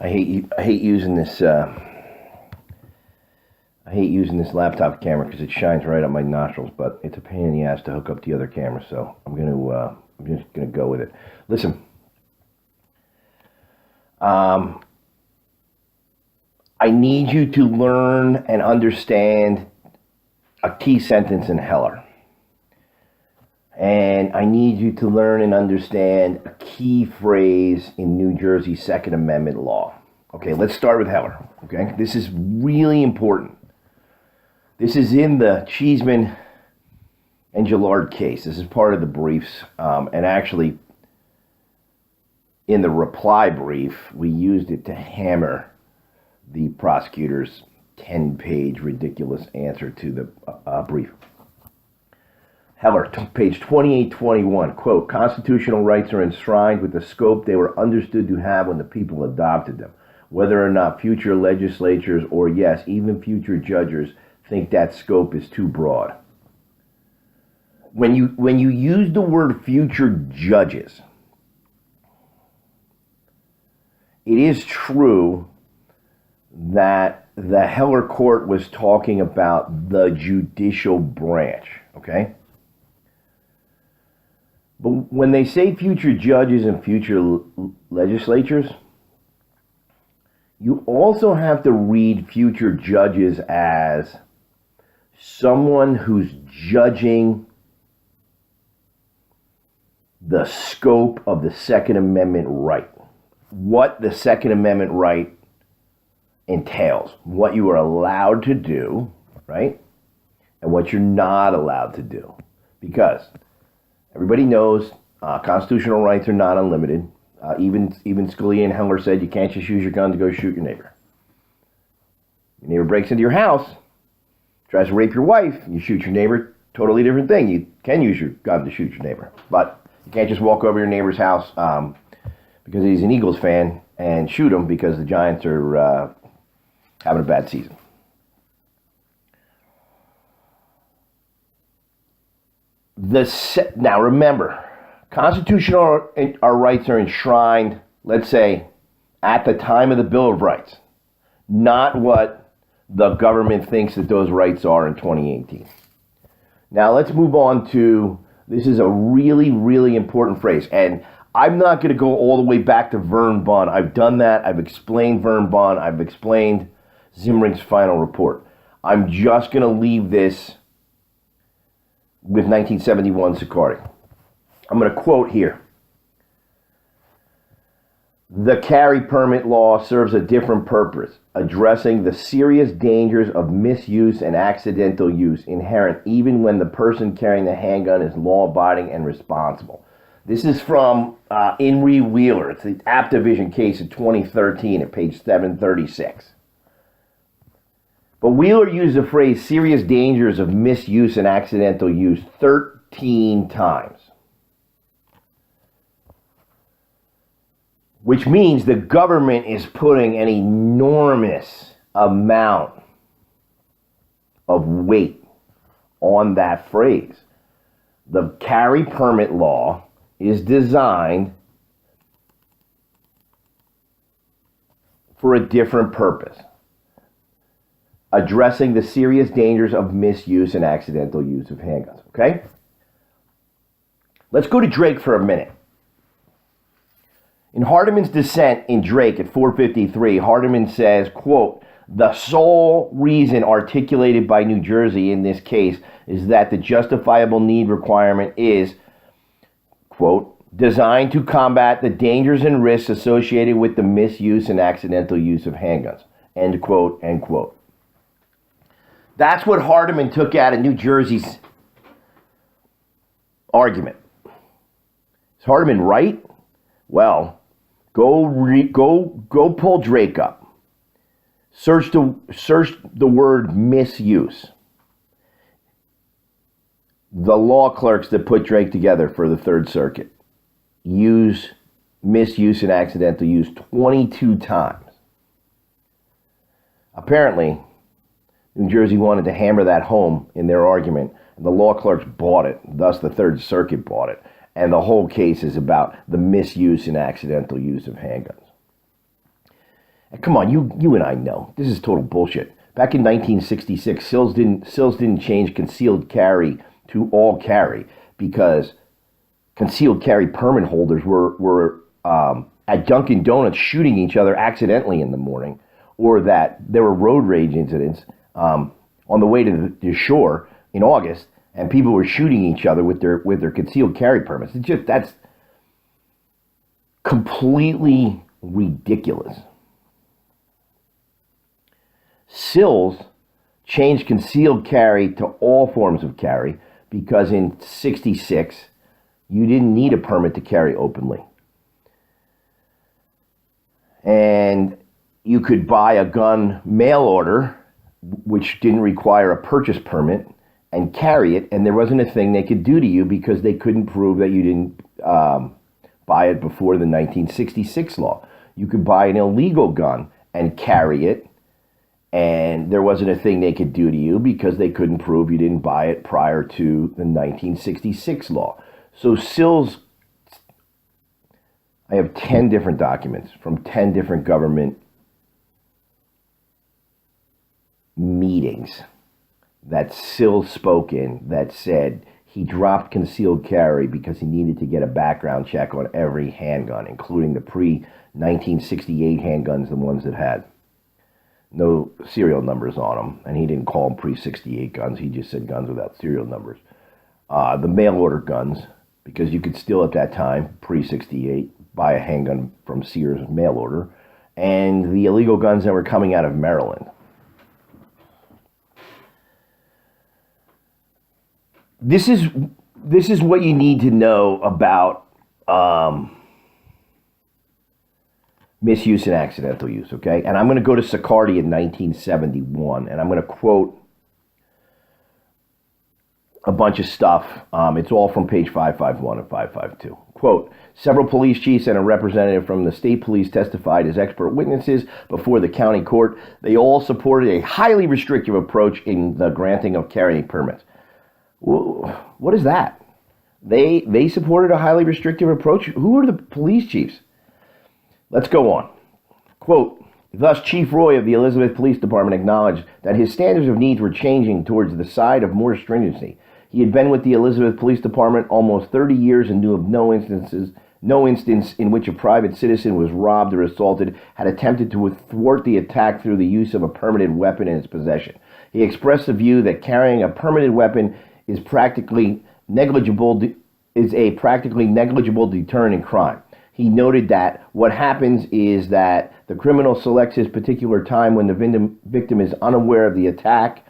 I hate using this. I hate using this laptop camera because it shines right up my nostrils, but it's a pain in the ass to hook up the other camera, so I'm just gonna go with it. Listen, I need you to learn and understand a key sentence in Heller. And I need you to learn and understand a key phrase in New Jersey Second Amendment law. Okay, let's start with Heller. Okay, this is really important. This is in the Cheeseman and Gillard case. This is part of the briefs. And actually, in the reply brief, we used it to hammer the prosecutor's 10-page ridiculous answer to the brief. Heller, page 2821, quote, constitutional rights are enshrined with the scope they were understood to have when the people adopted them. Whether or not future legislatures or, yes, even future judges think that scope is too broad. When you use the word future judges, it is true that the Heller court was talking about the judicial branch, okay? But when they say future judges and future legislatures, you also have to read future judges as someone who's judging the scope of the Second Amendment right. What the Second Amendment right entails. What you are allowed to do, right? And what you're not allowed to do. Because everybody knows constitutional rights are not unlimited. Even Scalia and Heller said you can't just use your gun to go shoot your neighbor. Your neighbor breaks into your house, tries to rape your wife, you shoot your neighbor, totally different thing. You can use your gun to shoot your neighbor. But you can't just walk over your neighbor's house because he's an Eagles fan and shoot him because the Giants are having a bad season. Now remember, constitutional our rights are enshrined, let's say, at the time of the Bill of Rights, not what the government thinks that those rights are in 2018. Now let's move on to, this is a really, really important phrase, and I'm not going to go all the way back to Vern Bunn. I've done that. I've explained Vern Bunn. I've explained Zimring's final report. I'm just going to leave this with 1971 Sicardi. I'm going to quote here. The carry permit law serves a different purpose, addressing the serious dangers of misuse and accidental use inherent even when the person carrying the handgun is law-abiding and responsible. This is from In re Wheeler. It's the App Division case of 2013 at page 736. But Wheeler used the phrase serious dangers of misuse and accidental use 13 times. Which means the government is putting an enormous amount of weight on that phrase. The carry permit law is designed for a different purpose, addressing the serious dangers of misuse and accidental use of handguns, okay? Let's go to Drake for a minute. In Hardiman's dissent in Drake at 453, Hardiman says, quote, the sole reason articulated by New Jersey in this case is that the justifiable need requirement is, quote, designed to combat the dangers and risks associated with the misuse and accidental use of handguns, end quote, end quote. That's what Hardiman took out of New Jersey's argument. Is Hardiman right? Well, go pull Drake up. Search the word misuse. The law clerks that put Drake together for the Third Circuit use misuse and accidental use 22 times. Apparently, New Jersey wanted to hammer that home in their argument, and the law clerks bought it. Thus, the Third Circuit bought it. And the whole case is about the misuse and accidental use of handguns. Come on, you and I know this is total bullshit. Back in 1966, Sills didn't change concealed carry to all carry because concealed carry permit holders were at Dunkin' Donuts shooting each other accidentally in the morning, or that there were road rage incidents on the way to the shore in August, and people were shooting each other with their concealed carry permits. That's completely ridiculous. Sills changed concealed carry to all forms of carry because in '66 you didn't need a permit to carry openly. And you could buy a gun mail order, which didn't require a purchase permit, and carry it, and there wasn't a thing they could do to you because they couldn't prove that you didn't buy it before the 1966 law. You could buy an illegal gun and carry it, and there wasn't a thing they could do to you because they couldn't prove you didn't buy it prior to the 1966 law. So Sills, I have 10 different documents from 10 different government meetings that Sills spoke in that said he dropped concealed carry because he needed to get a background check on every handgun, including the pre-1968 handguns, the ones that had no serial numbers on them. And he didn't call them pre-68 guns. He just said guns without serial numbers. The mail order guns, because you could still at that time, pre-68, buy a handgun from Sears mail order, and the illegal guns that were coming out of Maryland. This is what you need to know about misuse and accidental use, okay? And I'm going to go to Sicardi in 1971, and I'm going to quote a bunch of stuff. It's all from page 551 and 552. Quote, several police chiefs and a representative from the state police testified as expert witnesses before the county court. They all supported a highly restrictive approach in the granting of carrying permits. What is that? They supported a highly restrictive approach? Who are the police chiefs? Let's go on. Quote, thus Chief Roy of the Elizabeth Police Department acknowledged that his standards of needs were changing towards the side of more stringency. He had been with the Elizabeth Police Department almost 30 years and knew of no instance in which a private citizen was robbed or assaulted, had attempted to thwart the attack through the use of a permitted weapon in its possession. He expressed the view that carrying a permitted weapon is a practically negligible deterrent in crime. He noted that what happens is that the criminal selects his particular time when the victim is unaware of the attack.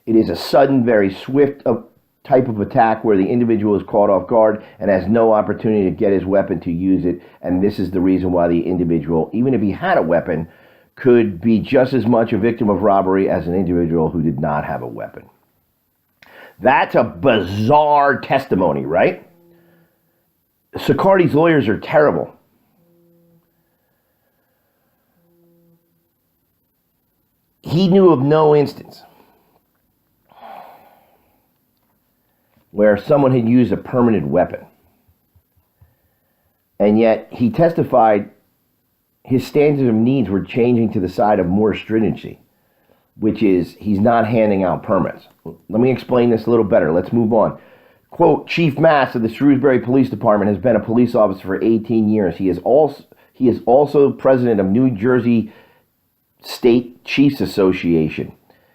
It is a sudden, very swift type of attack where the individual is caught off guard and has no opportunity to get his weapon to use it. And this is the reason why the individual, even if he had a weapon, could be just as much a victim of robbery as an individual who did not have a weapon. That's a bizarre testimony, right? Sicardi's lawyers are terrible. He knew of no instance where someone had used a permanent weapon. And yet he testified his standards of needs were changing to the side of more stringency, which is he's not handing out permits. Let me explain this a little better. Let's move on. Quote, Chief Mass of the Shrewsbury Police Department has been a police officer for 18 years. He is also president of New Jersey State Chiefs Association.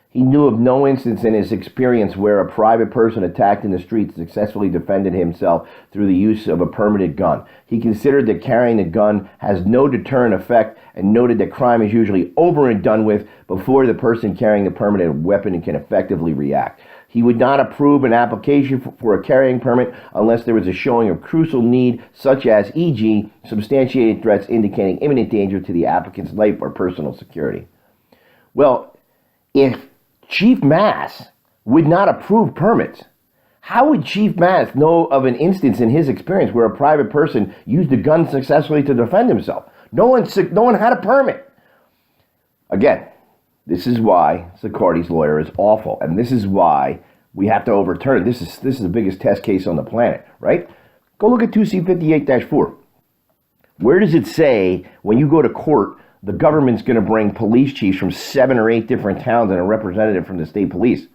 He knew of no instance in his experience where a private person attacked in the street successfully defended himself through the use of a permitted gun. He considered that carrying a gun has no deterrent effect and noted that crime is usually over and done with before the person carrying the permitted weapon can effectively react. He would not approve an application for a carrying permit unless there was a showing of crucial need, such as, e.g., substantiated threats indicating imminent danger to the applicant's life or personal security. Well, if Chief Mass would not approve permits, how would Chief Mass know of an instance in his experience where a private person used a gun successfully to defend himself? No one had a permit. Again, this is why Sicardi's lawyer is awful, and this is why we have to overturn it. This is the biggest test case on the planet, right? Go look at 2C58-4. Where does it say when you go to court the government's going to bring police chiefs from 7 or 8 different towns and a representative from the state police.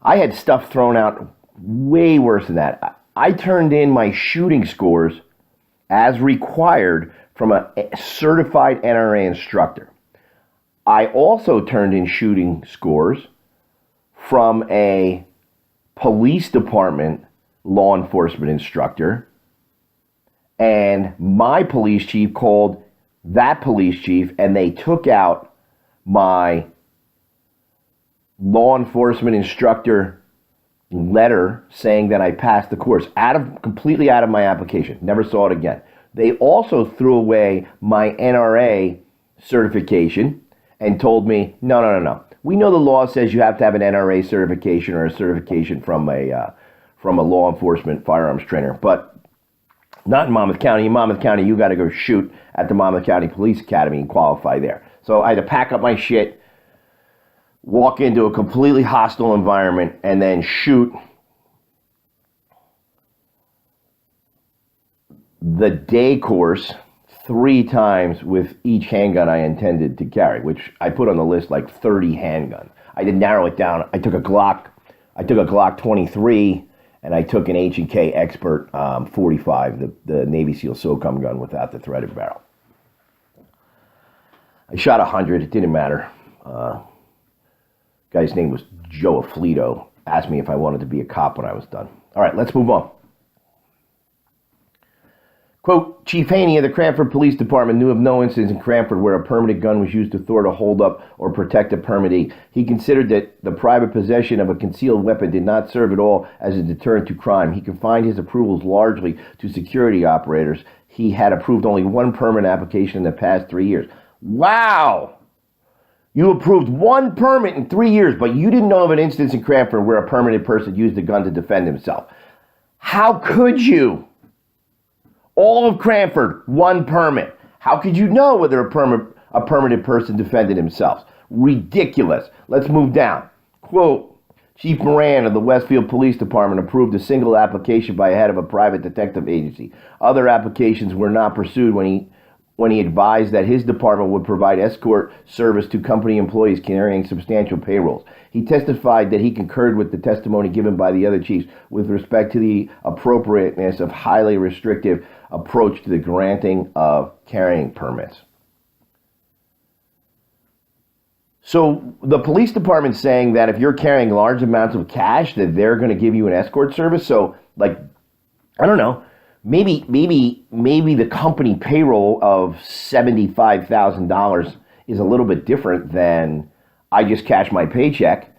I had stuff thrown out way worse than that. I turned in my shooting scores as required from a certified NRA instructor. I also turned in shooting scores from a police department law enforcement instructor, and my police chief called that police chief, and they took out my law enforcement instructor letter saying that I passed the course completely out of my application. Never saw it again. They also threw away my NRA certification and told me, no. We know the law says you have to have an NRA certification or a certification from a law enforcement firearms trainer, but not in Monmouth County. In Monmouth County, you got to go shoot at the Monmouth County Police Academy and qualify there. So I had to pack up my shit, walk into a completely hostile environment, and then shoot the day course 3 times with each handgun I intended to carry, which I put on the list like 30 handguns. I did narrow it down. I took a Glock 23, and I took an H&K Expert 45, the Navy SEAL SOCOM gun without the threaded barrel. I shot 100. It didn't matter. Guy's name was Joe Afflito. Asked me if I wanted to be a cop when I was done. All right, let's move on. Quote, Chief Haney of the Cranford Police Department knew of no incidents in Cranford where a permitted gun was used to thwart a holdup or protect a permittee. He considered that the private possession of a concealed weapon did not serve at all as a deterrent to crime. He confined his approvals largely to security operators. He had approved only 1 permit application in the past 3 years. Wow! You approved 1 permit in 3 years, but you didn't know of an instance in Cranford where a permitted person used a gun to defend himself. How could you? All of Cranford, 1 permit. How could you know whether a permitted person defended himself? Ridiculous. Let's move down. Quote, Chief Moran of the Westfield Police Department approved a single application by a head of a private detective agency. Other applications were not pursued when he advised that his department would provide escort service to company employees carrying substantial payrolls. He testified that he concurred with the testimony given by the other chiefs with respect to the appropriateness of highly restrictive approach to the granting of carrying permits. So the police department's saying that if you're carrying large amounts of cash, that they're going to give you an escort service. So, like, I don't know, maybe the company payroll of $75,000 is a little bit different than I just cash my paycheck.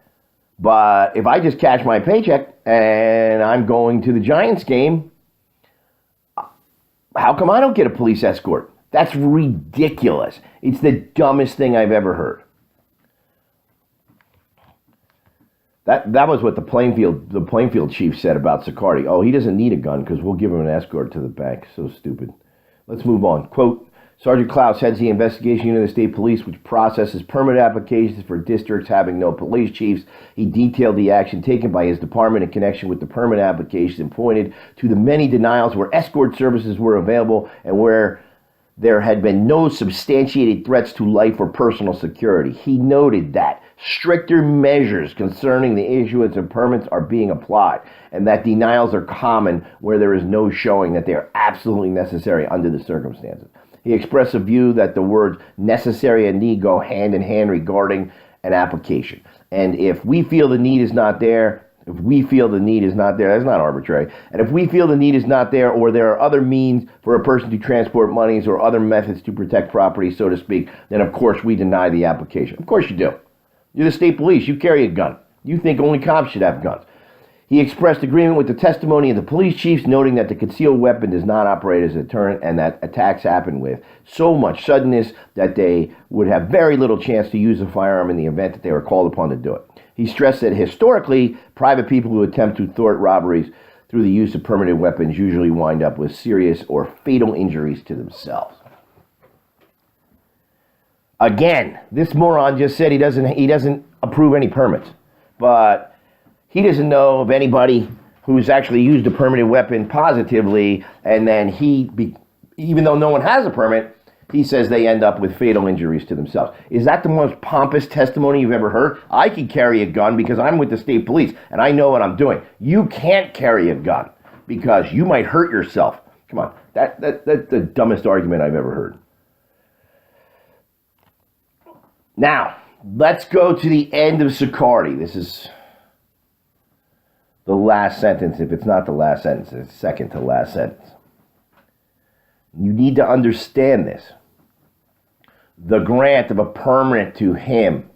But if I just cash my paycheck and I'm going to the Giants game, how come I don't get a police escort? That's ridiculous. It's the dumbest thing I've ever heard. That was what the Plainfield chief said about Sicardi. Oh, he doesn't need a gun because we'll give him an escort to the bank. So stupid. Let's move on. Quote, Sergeant Klaus heads the investigation unit of the state police, which processes permit applications for districts having no police chiefs. He detailed the action taken by his department in connection with the permit applications and pointed to the many denials where escort services were available and where there had been no substantiated threats to life or personal security. He noted that stricter measures concerning the issuance of permits are being applied and that denials are common where there is no showing that they are absolutely necessary under the circumstances. He expressed a view that the words necessary and need go hand in hand regarding an application. And if we feel the need is not there, that's not arbitrary. And if we feel the need is not there, or there are other means for a person to transport monies or other methods to protect property, so to speak, then of course we deny the application. Of course you do. You're the state police. You carry a gun. You think only cops should have guns. He expressed agreement with the testimony of the police chiefs, noting that the concealed weapon does not operate as a deterrent and that attacks happen with so much suddenness that they would have very little chance to use a firearm in the event that they were called upon to do it. He stressed that historically, private people who attempt to thwart robberies through the use of permitted weapons usually wind up with serious or fatal injuries to themselves. Again, this moron just said he doesn't approve any permits, but he doesn't know of anybody who's actually used a permitted weapon positively, and then even though no one has a permit, he says they end up with fatal injuries to themselves. Is that the most pompous testimony you've ever heard? I can carry a gun because I'm with the state police and I know what I'm doing. You can't carry a gun because you might hurt yourself. Come on, that's the dumbest argument I've ever heard. Now, let's go to the end of Sicardi. This is the last sentence. If it's not the last sentence, it's second to last sentence. You need to understand this. The grant of a permit to him.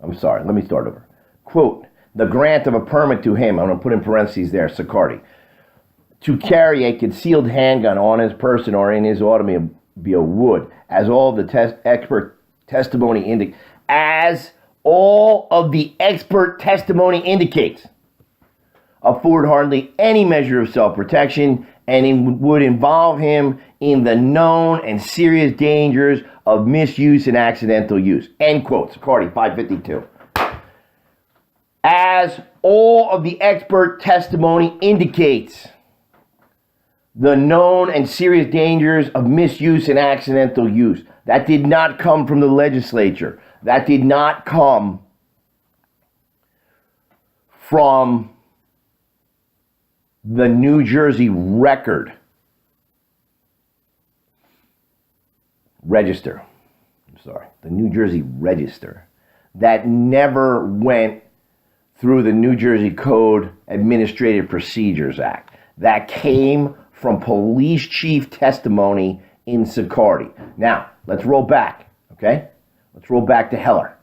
I'm sorry, let me start over. Quote, the grant of a permit to him, I'm going to put in parentheses there, Sicardi, to carry a concealed handgun on his person or in his automobile would, as all of the expert testimony indicates, afford hardly any measure of self-protection, and it would involve him in the known and serious dangers of misuse and accidental use. End quote. Sicardi, 552. As all of the expert testimony indicates, the known and serious dangers of misuse and accidental use. That did not come from the legislature. That did not come from the New Jersey Register. The New Jersey Register. That never went through the New Jersey Code Administrative Procedures Act. That came from police chief testimony in Sicardi. Now, let's roll back, okay? Let's roll back to Heller.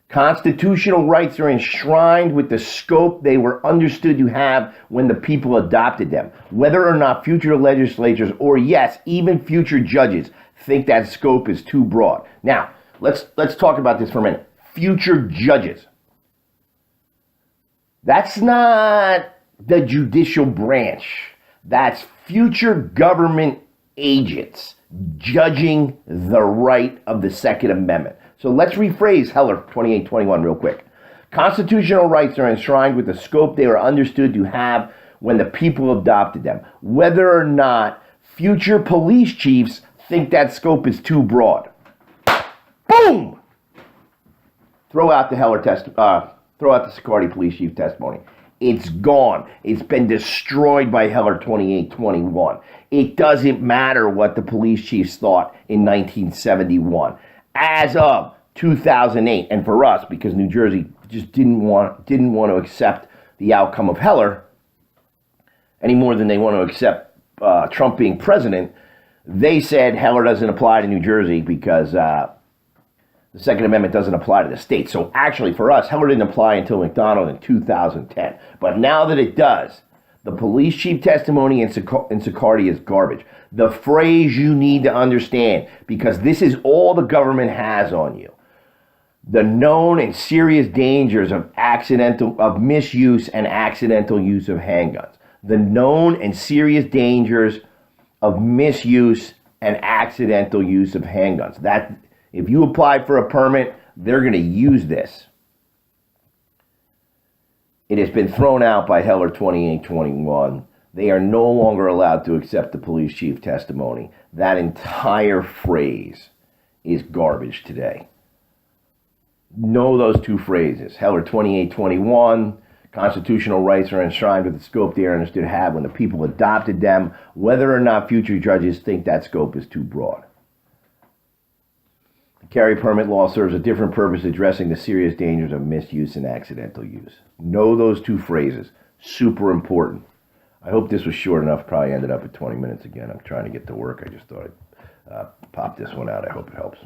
Constitutional rights are enshrined with the scope they were understood to have when the people adopted them. Whether or not future legislatures, or yes, even future judges, think that scope is too broad. Now, let's talk about this for a minute. Future judges. That's not the judicial branch. That's future government agents judging the right of the Second Amendment. So let's rephrase Heller 2821 real quick. Constitutional rights are enshrined with the scope they were understood to have when the people adopted them. Whether or not future police chiefs think that scope is too broad. Boom! Throw out the Sicardi police chief testimony. It's gone. It's been destroyed by Heller 2821. It doesn't matter what the police chiefs thought in 1971. As of 2008, and for us, because New Jersey just didn't want to accept the outcome of Heller any more than they want to accept Trump being president, they said Heller doesn't apply to New Jersey because the Second Amendment doesn't apply to the state. So actually, for us, Heller didn't apply until McDonald in 2010. But now that it does, the police chief testimony in Sicardi is garbage. The phrase you need to understand, because this is all the government has on you. The known and serious dangers of misuse and accidental use of handguns. The known and serious dangers of misuse and accidental use of handguns. That, if you apply for a permit, they're going to use this. It has been thrown out by Heller 2821. They are no longer allowed to accept the police chief testimony. That entire phrase is garbage today. Know those two phrases. Heller 2821, constitutional rights are enshrined with the scope they are understood to have when the people adopted them, whether or not future judges think that scope is too broad. The carry permit law serves a different purpose, addressing the serious dangers of misuse and accidental use. Know those two phrases. Super important. I hope this was short enough. Probably ended up at 20 minutes again. I'm trying to get to work. I just thought I'd pop this one out. I hope it helps.